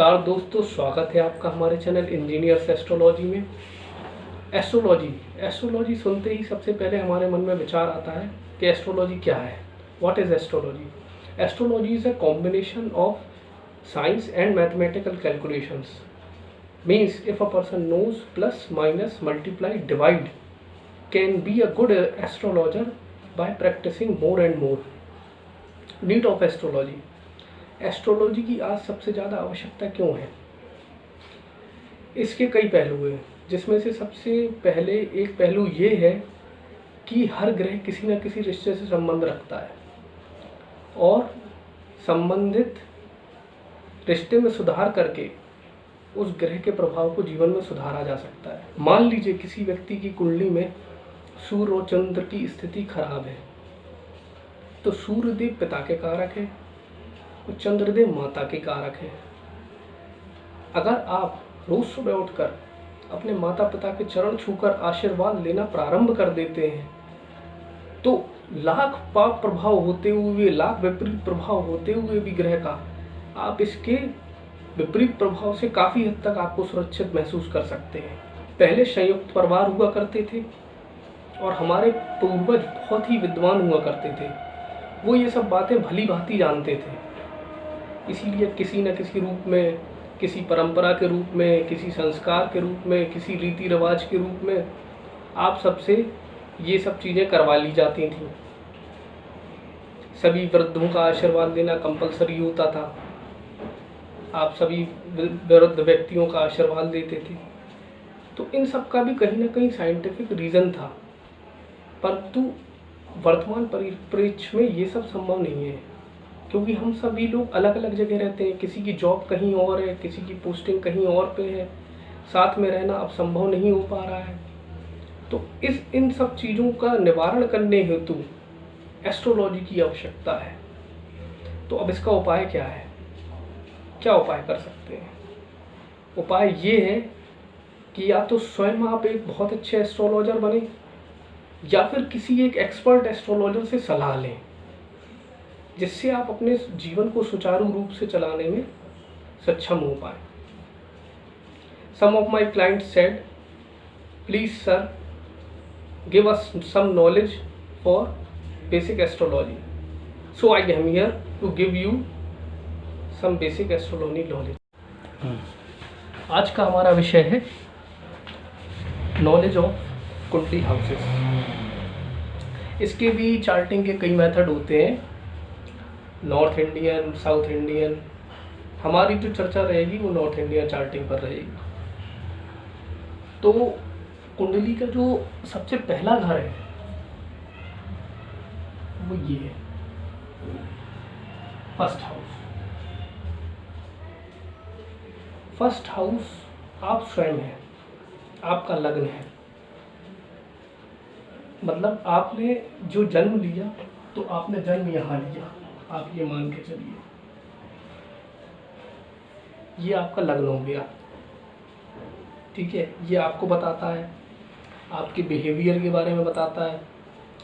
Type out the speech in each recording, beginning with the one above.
नमस्कार दोस्तों, स्वागत है आपका हमारे चैनल इंजीनियर्स एस्ट्रोलॉजी में। एस्ट्रोलॉजी सुनते ही सबसे पहले हमारे मन में विचार आता है कि एस्ट्रोलॉजी क्या है। What is astrology? Astrology is a combination of science and mathematical calculations. Means if a person knows plus minus multiply divide can be a good astrologer by practicing more and more. Need of astrology. Astrology की आज सबसे ज़्यादा आवश्यकता क्यों है? इसके कई पहलू हैं, जिसमें से सबसे पहले एक पहलू ये है कि हर ग्रह किसी न किसी रिश्ते से संबंध रखता है और संबंधित रिश्ते में सुधार करके उस ग्रह के प्रभाव को जीवन में सुधारा जा सकता है। मान लीजिए किसी व्यक्ति की कुंडली में सूर्य और चंद्र की स्थिति खराब है, तो सूर्यदेव पिता के कारक है और चंद्रदेव माता के कारक है। अगर आप रोज सुबह उठकर अपने माता पिता के चरण छूकर आशीर्वाद लेना प्रारंभ कर देते हैं, तो लाख पाप प्रभाव होते हुए, लाख विपरीत प्रभाव होते हुए भी ग्रह का, आप इसके विपरीत प्रभाव से काफ़ी हद तक आपको सुरक्षित महसूस कर सकते हैं। पहले संयुक्त परिवार हुआ करते थे और हमारे पूर्वज बहुत ही विद्वान हुआ करते थे। वो ये सब बातें भली भांति जानते थे, इसीलिए किसी न किसी रूप में, किसी परंपरा के रूप में, किसी संस्कार के रूप में, किसी रीति रिवाज के रूप में आप सबसे ये सब चीज़ें करवा ली जाती थी। सभी वृद्धों का आशीर्वाद लेना कंपलसरी होता था। आप सभी वृद्ध व्यक्तियों का आशीर्वाद लेते थे। तो इन सब का भी कहीं ना कहीं साइंटिफिक रीज़न था, परंतु वर्तमान परिप्रेक्ष्य में ये सब संभव नहीं है, क्योंकि हम सभी लोग अलग अलग जगह रहते हैं। किसी की जॉब कहीं और है, किसी की पोस्टिंग कहीं और पे है, साथ में रहना अब संभव नहीं हो पा रहा है। तो इन सब चीज़ों का निवारण करने हेतु एस्ट्रोलॉजी की आवश्यकता है। तो अब इसका उपाय क्या है? क्या उपाय कर सकते हैं? उपाय ये है कि या तो स्वयं आप एक बहुत अच्छे एस्ट्रोलॉजर बने, या फिर किसी एक एक्सपर्ट एस्ट्रोलॉजर से सलाह लें, जिससे आप अपने जीवन को सुचारू रूप से चलाने में सक्षम हो पाए। Some of my clients said, "Please sir, give us some knowledge for basic astrology." So I am here to give you some basic astrology knowledge. आज का हमारा विषय है नॉलेज ऑफ कुंडली हाउसेस। इसके भी चार्टिंग के कई मेथड होते हैं, नॉर्थ इंडियन, साउथ इंडियन। हमारी जो चर्चा रहेगी वो नॉर्थ इंडियन चार्टिंग पर रहेगी। तो कुंडली का जो सबसे पहला घर है वो ये है, फर्स्ट हाउस। फर्स्ट हाउस आप स्वयं हैं, आपका लग्न है। मतलब आपने जो जन्म लिया, तो आपने जन्म यहाँ लिया, आप ये मान के चलिए, ये आपका लग्न हो गया। ठीक है, ये आपको बताता है, आपके बिहेवियर के बारे में बताता है,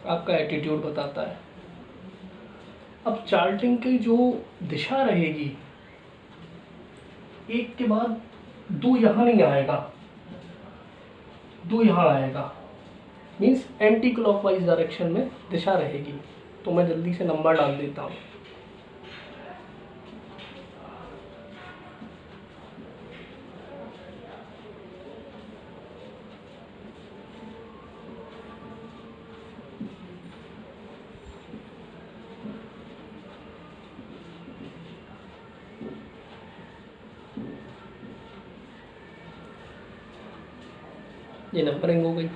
आपका एटीट्यूड बताता है। अब चार्टिंग की जो दिशा रहेगी, एक के बाद दो यहाँ नहीं आएगा, दो यहाँ आएगा। मीन्स एंटी क्लॉकवाइज डायरेक्शन में दिशा रहेगी। तो मैं जल्दी से नंबर डाल देता हूँ। ये नंबरिंग हो गई।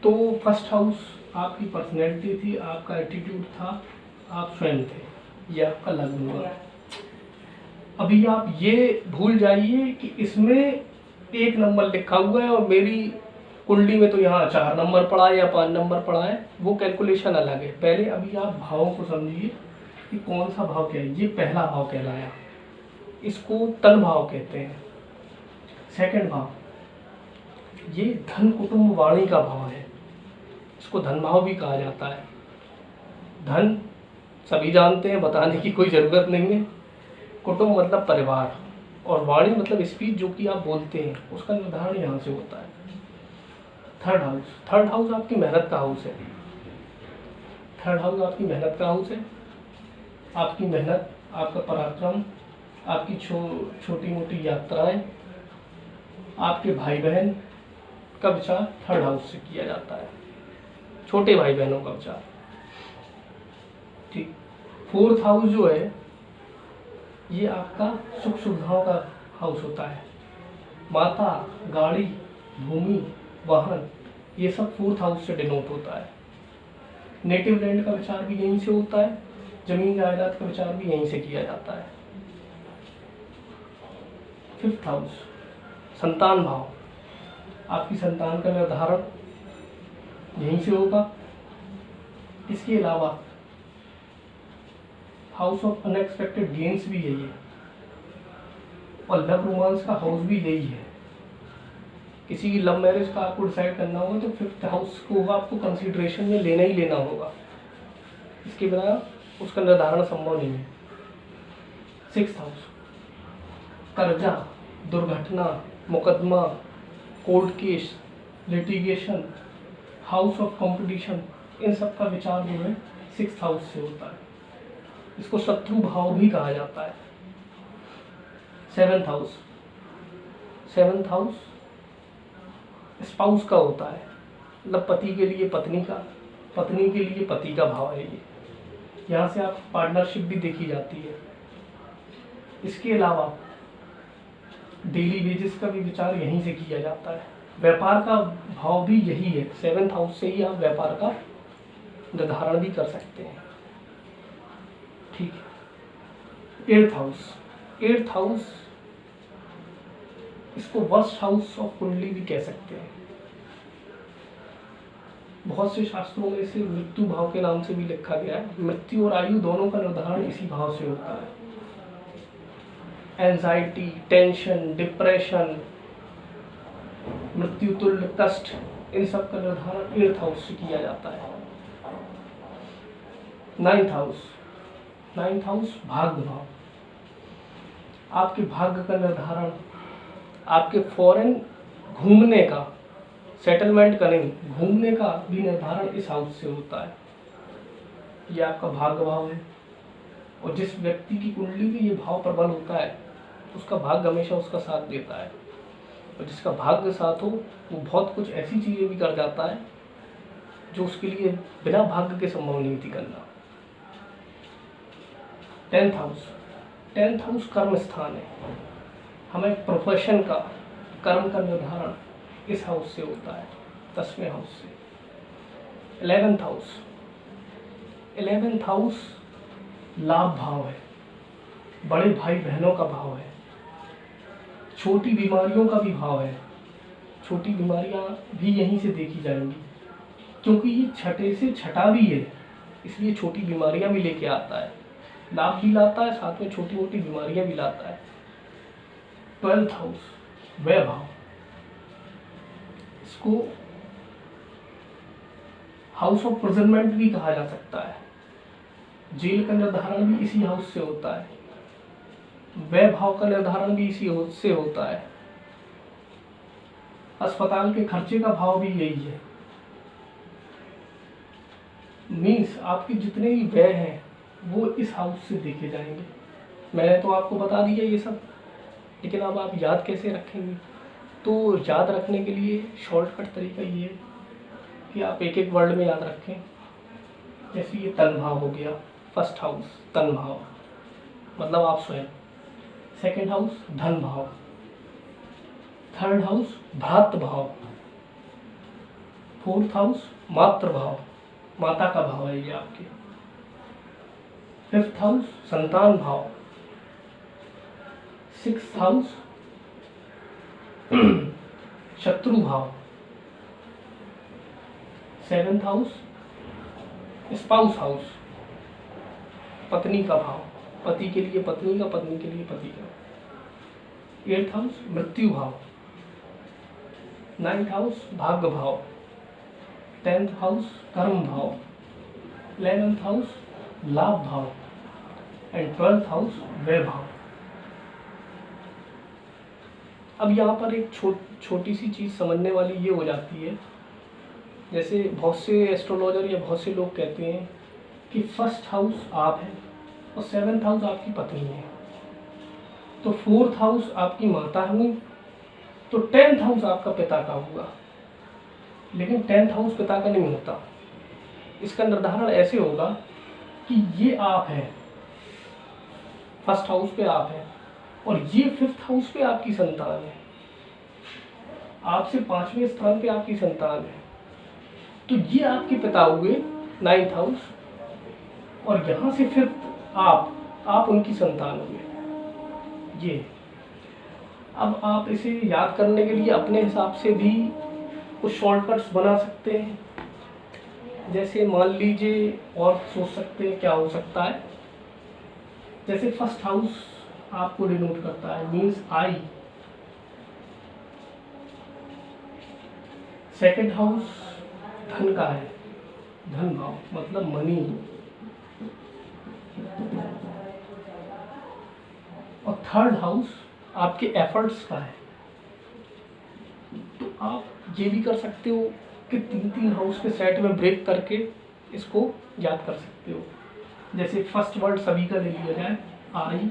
तो फर्स्ट हाउस आपकी पर्सनैलिटी थी, आपका एटीट्यूड था, आप स्वयं थे, ये आपका लग्न हुआ। अभी आप ये भूल जाइए कि इसमें एक नंबर लिखा हुआ है और मेरी कुंडली में तो यहाँ 4 नंबर पड़ा है या 5 नंबर पड़ा है, वो कैलकुलेशन अलग है। पहले अभी आप भावों को समझिए कि कौन सा भाव क्या है। ये पहला भाव कहलाया, इसको तन भाव कहते हैं। सेकंड भाव, ये धन कुटुंब वाणी का भाव है, इसको धन भाव भी कहा जाता है। धन सभी जानते हैं, बताने की कोई ज़रूरत नहीं है। कुटुंब मतलब परिवार, और वाणी मतलब स्पीच जो कि आप बोलते हैं, उसका निर्धारण यहाँ से होता है। थर्ड हाउस आपकी मेहनत का हाउस है। थर्ड हाउस आपकी मेहनत का हाउस है। आपकी मेहनत, आपका पराक्रम, आपकी छोटी मोटी यात्राएं, आपके भाई बहन का विचार थर्ड हाउस से किया जाता है, छोटे भाई बहनों का विचार। ठीक। फोर्थ हाउस जो है ये आपका सुख सुविधाओं का हाउस होता है। माता, गाड़ी, भूमि, वाहन, ये सब फोर्थ हाउस से डिनोट होता है। नेटिव लैंड का विचार भी यहीं से होता है, जमीन जायदाद का विचार भी यहीं से किया जाता है। फिफ्थ हाउस संतान भाव, आपकी संतान का निर्धारण यहीं से होगा। इसके अलावा हाउस ऑफ अनएक्सपेक्टेड गेन्स भी यही है, और लव रोमांस का हाउस भी यही है। किसी की लव मैरिज का आपको डिसाइड करना होगा तो फिफ्थ हाउस को आपको कंसीडरेशन में लेना ही लेना होगा, इसके बिना उसका निर्धारण संभव नहीं है। सिक्स्थ हाउस कर्जा, दुर्घटना, मुकदमा, court case, litigation, house of competition, इन सब का विचार जो है सिक्स्थ हाउस से होता है। इसको शत्रु भाव भी कहा जाता है। सेवेंथ हाउस स्पाउस का होता है, मतलब पति के लिए पत्नी का, पत्नी के लिए पति का भाव है ये। यहाँ से आप पार्टनरशिप भी देखी जाती है। इसके अलावा डेली वेजेस का भी विचार यहीं से किया जाता है। व्यापार का भाव भी यही है, सेवेंथ हाउस से ही आप व्यापार का निर्धारण भी कर सकते हैं। ठीक है। एट्थ हाउस इसको वर्स्ट हाउस ऑफ कुंडली भी कह सकते हैं। बहुत से शास्त्रों में इसे मृत्यु भाव के नाम से भी लिखा गया है। मृत्यु और आयु दोनों का निर्धारण इसी भाव से होता है। एंजाइटी, टेंशन, डिप्रेशन, मृत्यु तुल्य कष्ट, इन सब का निर्धारण एट्थ हाउस से किया जाता है। नाइन्थ हाउस भाग्य भाव, आपके भाग्य का निर्धारण, आपके फॉरेन घूमने का, सेटलमेंट का नहीं, घूमने का भी निर्धारण इस हाउस से होता है। ये आपका भाग्य भाव है, और जिस व्यक्ति की कुंडली में ये भाव प्रबल होता है उसका भाग्य हमेशा उसका साथ देता है, और जिसका भाग्य साथ हो वो बहुत कुछ ऐसी चीज़ें भी कर जाता है जो उसके लिए बिना भाग्य के संभव नहीं थी करना। टेंथ हाउस कर्म स्थान है। हमें प्रोफेशन का, कर्म का निर्धारण इस हाउस से होता है, 10वें हाउस से। 11th हाउस लाभ भाव है, बड़े भाई बहनों का भाव है, छोटी बीमारियों का भी भाव है। छोटी बीमारियां भी यहीं से देखी जाएंगी, क्योंकि ये छठे से छठा भी है, इसलिए छोटी बीमारियां भी लेके आता है, लाभ भी लाता है, साथ में छोटी मोटी बीमारियां भी लाता है। 12th हाउस वैभव, इसको हाउस ऑफ प्रिजनमेंट भी कहा जा सकता है। जेल का निर्धारण भी इसी हाउस से होता है, वैभव का निर्धारण भी इसी हाउस से होता है। अस्पताल के खर्चे का भाव भी यही है। मीन्स आपके जितने भी व्यय हैं वो इस हाउस से देखे जाएंगे। मैंने तो आपको बता दिया ये सब, लेकिन अब आप याद कैसे रखेंगे? तो याद रखने के लिए शॉर्टकट तरीका ये है कि आप एक एक वर्ड में याद रखें। जैसे ये तन भाव हो गया, फर्स्ट हाउस तन भाव मतलब आप स्वयं। सेकेंड हाउस धन भाव, थर्ड हाउस भ्रातृ भाव, फोर्थ हाउस मातृ भाव, माता का भाव है ये आपके। फिफ्थ हाउस संतान भाव, सिक्स्थ हाउस शत्रु भाव, सेवेंथ हाउस स्पाउस हाउस, पत्नी का भाव, पति के लिए पत्नी का, पत्नी के लिए पति का। एट्थ हाउस मृत्यु भाव, नाइन्थ हाउस भाग्य भाव, 10th हाउस कर्म भाव, 11th हाउस लाभ भाव एंड 12th हाउस व्यय भाव। अब यहाँ पर एक छोटी सी चीज़ समझने वाली ये हो जाती है, जैसे बहुत से एस्ट्रोलॉजर या बहुत से लोग कहते हैं कि फर्स्ट हाउस आप है और 7th हाउस आपकी पत्नी है, तो 4th हाउस आपकी माता हुई, तो 10th हाउस आपका पिता का होगा। लेकिन 10th हाउस पिता का नहीं होता। इसका निर्धारण ऐसे होगा कि ये आप है, फर्स्ट हाउस पे आप है, और ये 5th हाउस पे आपकी संतान है, आपसे 5वें स्थान पे आपकी संतान है, तो ये आपके पिता हुए 9th हाउस, और यहाँ से 5th आप उनकी संतान हुए। ये अब आप इसे याद करने के लिए अपने हिसाब से भी कुछ शॉर्टकट्स बना सकते हैं। जैसे मान लीजिए, और सोच सकते हैं क्या हो सकता है, जैसे फर्स्ट हाउस आपको डिनोट करता है, मीन्स आई। सेकंड हाउस धन का है, धन भाव मतलब मनी। और थर्ड हाउस आपके एफर्ट्स का है। तो आप ये भी कर सकते हो कि 3-3 हाउस के सेट में ब्रेक करके इसको याद कर सकते हो। जैसे फर्स्ट वर्ड सभी का ले लिया जाए, IME,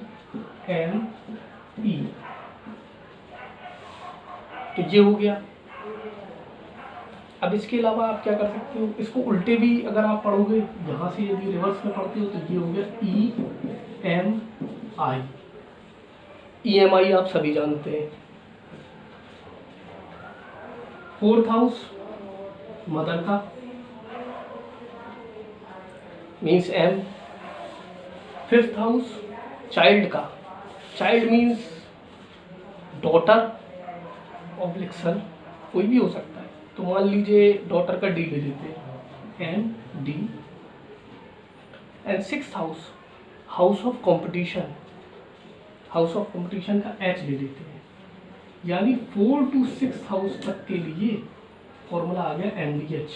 तो ये हो गया। अब इसके अलावा आप क्या कर सकते हो, इसको उल्टे भी अगर आप पढ़ोगे, यहाँ से यदि रिवर्स में पढ़ते हो तो ये हो गया EMI। EMI आप सभी जानते हैं। 4th हाउस मदर का, means M। 5th house child का, चाइल्ड मीन्स डॉटर ऑब्लिक सन, कोई भी हो सकता है। तो मान लीजिए डॉटर का D ले लेते हैं, MD। And 6th house, house of competition, house of competition का H ले लेते हैं। यानी 4 to 6th हाउस तक के लिए फॉर्मूला आ गया MDH।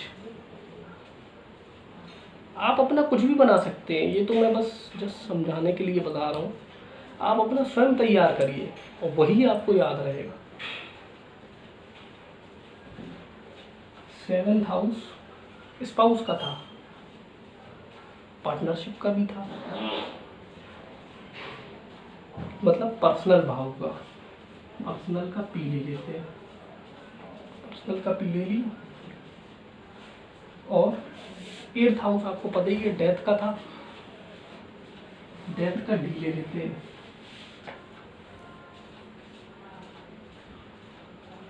आप अपना कुछ भी बना सकते हैं, ये तो मैं बस जस्ट समझाने के लिए बता रहा हूँ। आप अपना स्वयं तैयार करिए और वही आपको याद रहेगा। 7th हाउस स्पाउस का था, पार्टनरशिप का भी था, मतलब पर्सनल भाव का। पर्सनल का P ले लेते हैं, पर्सनल का P ले लिया। और 8th हाउस आपको पता ही है, डेथ का था, डेथ का D ले लेते हैं।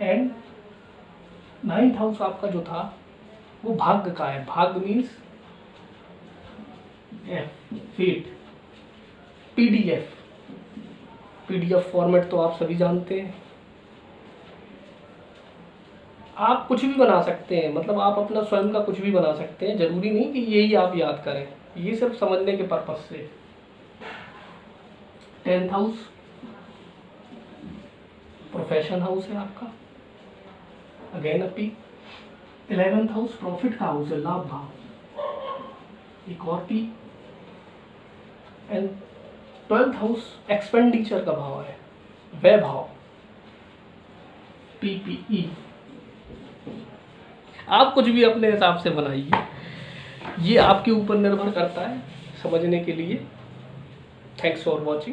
एंड 9th हाउस आपका जो था वो भाग्य का है, भाग्य means F, fate. PDF format तो आप सभी जानते हैं। आप कुछ भी बना सकते हैं, मतलब आप अपना स्वयं का कुछ भी बना सकते हैं, जरूरी नहीं कि यही आप याद करें, ये सिर्फ समझने के पर्पज से। 10th हाउस प्रोफेशन हाउस है आपका, अगेन अपी। 11th हाउस प्रॉफिट का हाउस है, लाभ भाव, एक और P। And 12th house expenditure का भाव है, व्यय भाव, PPE। आप कुछ भी अपने हिसाब से बनाइए, ये आपके ऊपर निर्भर करता है समझने के लिए। Thanks for watching.